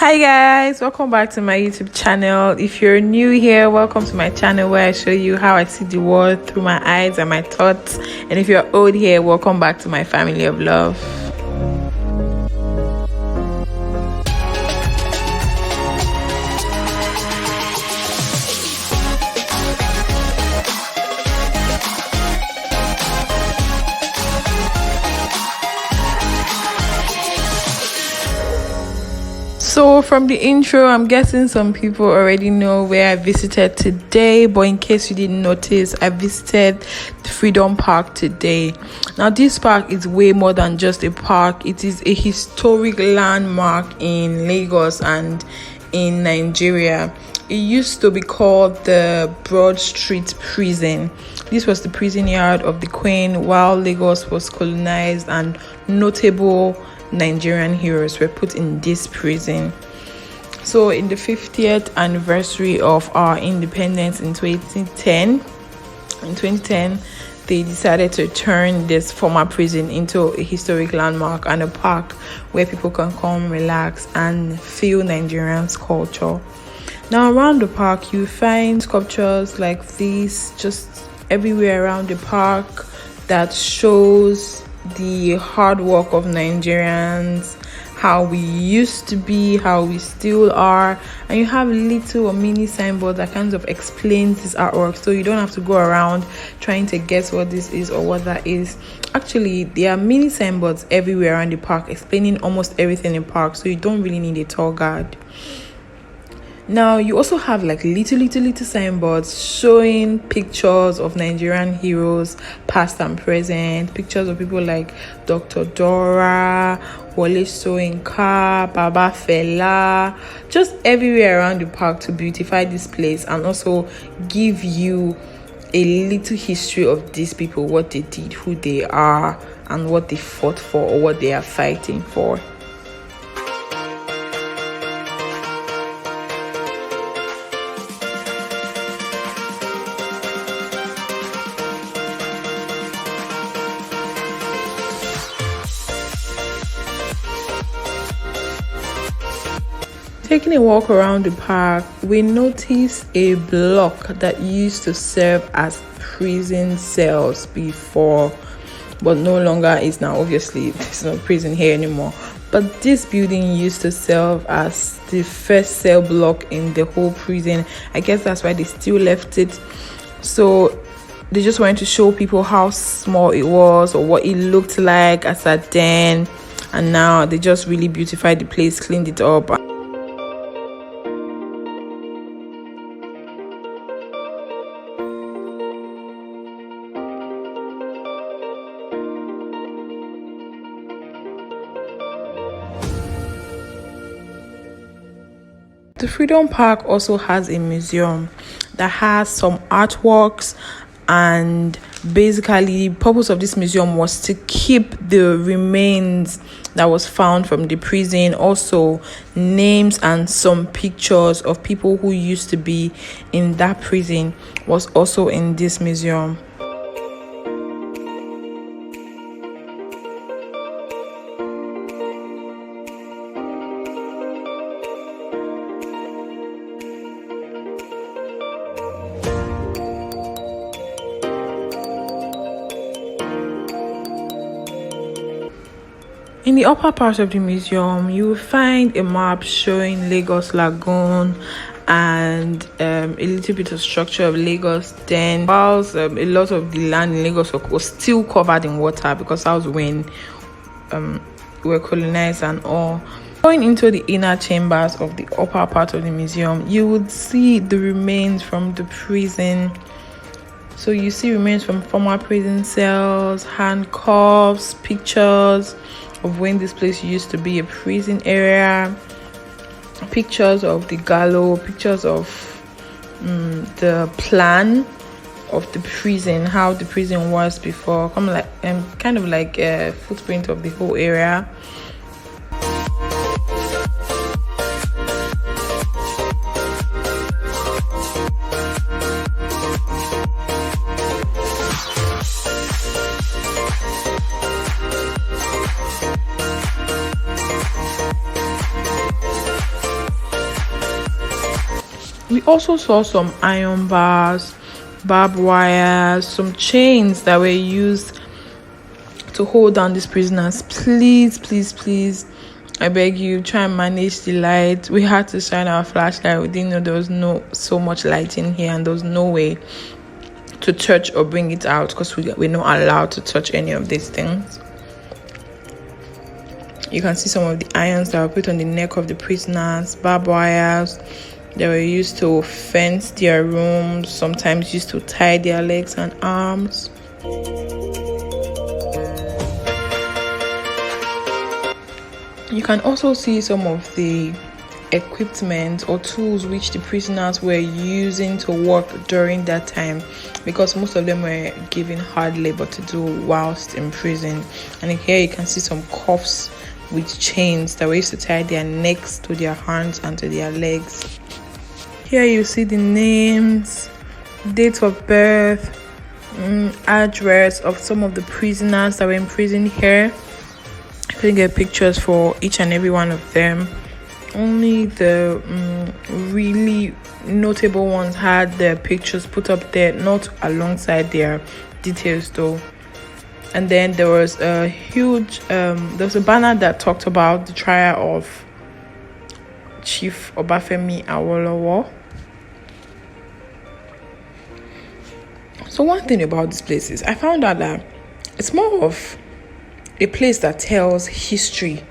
Hi guys, welcome back to my YouTube channel. If you're new here, welcome to my channel where I show you how I see the world through my eyes and my thoughts. And if you're old here, welcome back to my family of love. So from the intro, I'm guessing some people already know where I visited today, but in case you didn't notice, I visited the Freedom Park today. Now this park is way more than just a park. It is a historic landmark in Lagos and in Nigeria. It used to be called the Broad Street Prison. This was the prison yard of the Queen while Lagos was colonized, and notable Nigerian heroes were put in this prison. So in the 50th anniversary of our independence in 2010, they decided to turn this former prison into a historic landmark and a park where people can come, relax, and feel Nigerians' culture. Now around the park, you find sculptures like this just everywhere around the park that shows the hard work of Nigerians, how we used to be, how we still are. And you have little or mini signboards that kind of explains this artwork, so you don't have to go around trying to guess what this is or what that is. Actually, there are mini signboards everywhere around the park explaining almost everything in the park, so you don't really need a tour guide. Now you also have like little signboards showing pictures of Nigerian heroes past and present, pictures of people like Dr. Dora, Wole Soyinka, Baba Fela, just everywhere around the park to beautify this place and also give you a little history of these people, what they did, who they are, and what they fought for or what they are fighting for. Taking a walk around the park, we noticed a block that used to serve as prison cells before, but no longer is now. Obviously, there's no prison here anymore. But this building used to serve as the first cell block in the whole prison. I guess that's why they still left it. So they just wanted to show people how small it was or what it looked like as at then. And now they just really beautified the place, cleaned it up. The Freedom Park also has a museum that has some artworks, and basically the purpose of this museum was to keep the remains that was found from the prison, also names and some pictures of people who used to be in that prison was also in this museum. In the upper part of the museum, you will find a map showing Lagos Lagoon and a little bit of structure of Lagos then. Whilst a lot of the land in Lagos was still covered in water because that was when we were colonized and all. Going into the inner chambers of the upper part of the museum, you would see the remains from the prison. So you see remains from former prison cells, handcuffs, pictures of when this place used to be a prison area, pictures of the gallows, pictures of the plan of the prison, how the prison was before, kind of like a footprint of the whole area. We also saw some iron bars, barbed wires, some chains that were used to hold down these prisoners. Please, please, please, I beg you, try and manage the light. We had to shine our flashlight. We didn't know there was so much light in here, and there was no way to touch or bring it out because we're not allowed to touch any of these things. You can see some of the irons that were put on the neck of the prisoners, barbed wires. They were used to fence their rooms, sometimes used to tie their legs and arms. You can also see some of the equipment or tools which the prisoners were using to work during that time, because most of them were given hard labor to do whilst in prison. And here you can see some cuffs with chains that were used to tie their necks to their hands and to their legs. Here you see the names, dates of birth, address of some of the prisoners that were in prison here. I couldn't get pictures for each and every one of them. Only the really notable ones had their pictures put up there, not alongside their details though. And then there was a huge there was a banner that talked about the trial of Chief Obafemi Awolowo. So one thing about this place is I found out that it's more of a place that tells history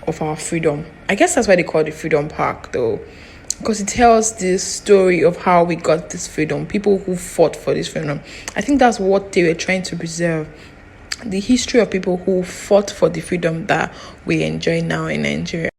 of our freedom. I guess that's why they call it Freedom Park though, because it tells this story of how we got this freedom, people who fought for this freedom. I think that's what they were trying to preserve, the history of people who fought for the freedom that we enjoy now in Nigeria.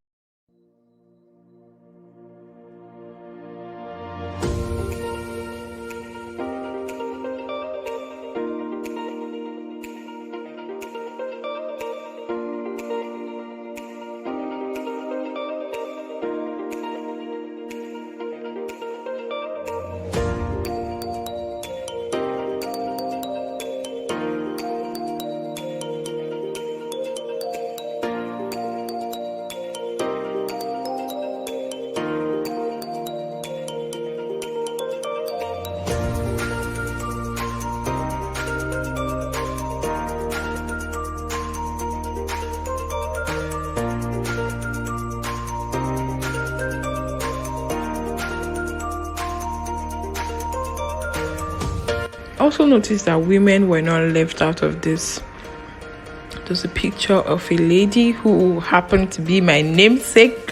Also notice that women were not left out of this. There's a picture of a lady who happened to be my namesake,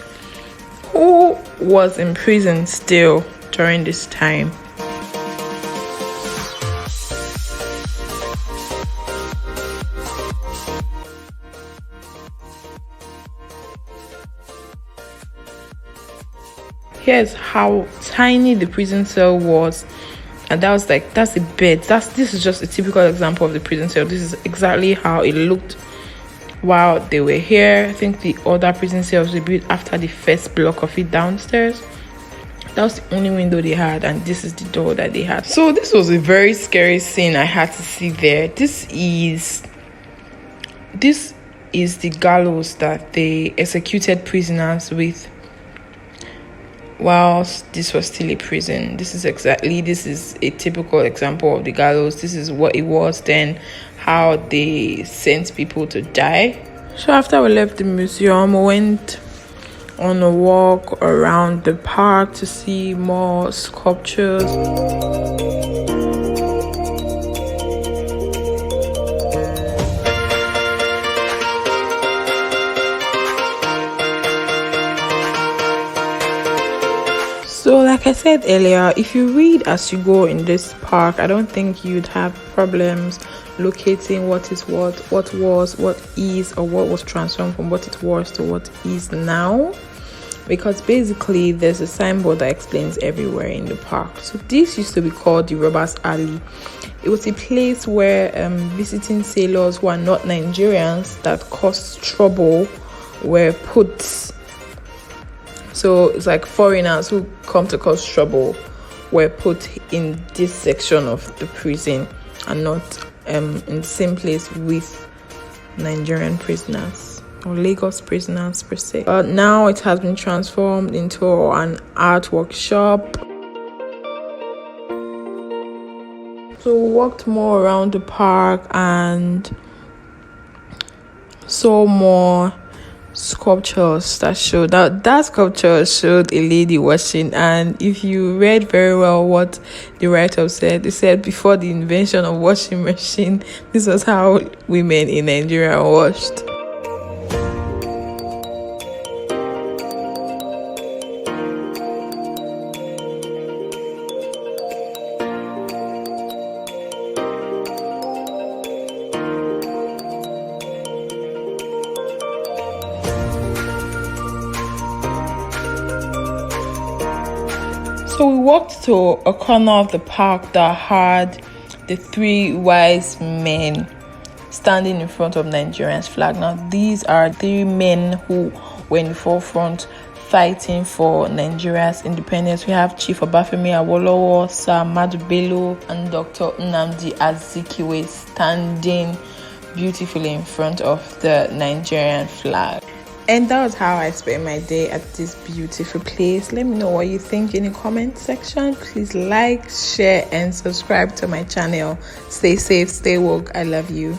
who was in prison still during this time. Here's how tiny the prison cell was. And that's the bed. This is just a typical example of the prison cell. This is exactly how it looked while they were here. I think the other prison cells were built after the first block of it downstairs. That was the only window they had, and this is the door that they had. So this was a very scary scene I had to see there. This is the gallows that they executed prisoners with whilst this was still a prison. This is a typical example of the gallows. This is what it was then, how they sent people to die. So after we left the museum, we went on a walk around the park to see more sculptures. So like I said earlier, if you read as you go in this park, I don't think you'd have problems locating what is what was, what is, or what was transformed from what it was to what is now, because basically there's a signboard that explains everywhere in the park. So this used to be called the Robbers Alley. It was a place where visiting sailors who are not Nigerians that caused trouble were put. So it's like foreigners who come to cause trouble were put in this section of the prison and not in the same place with Nigerian prisoners. or Lagos prisoners per se. But now it has been transformed into an art workshop. So we walked more around the park and saw more sculptures that sculpture showed a lady washing. And if you read very well what the writer said, they said before the invention of washing machine, this was how women in Nigeria washed. So we walked to a corner of the park that had the three wise men standing in front of Nigeria's flag. Now, these are three men who were in the forefront fighting for Nigeria's independence. We have Chief Obafemi Awolowo, Sir Ahmadu Bello, and Dr. Nnamdi Azikiwe standing beautifully in front of the Nigerian flag. And that was how I spent my day at this beautiful place. Let me know what you think in the comment section. Please like, share, and subscribe to my channel. Stay safe, stay woke. I love you.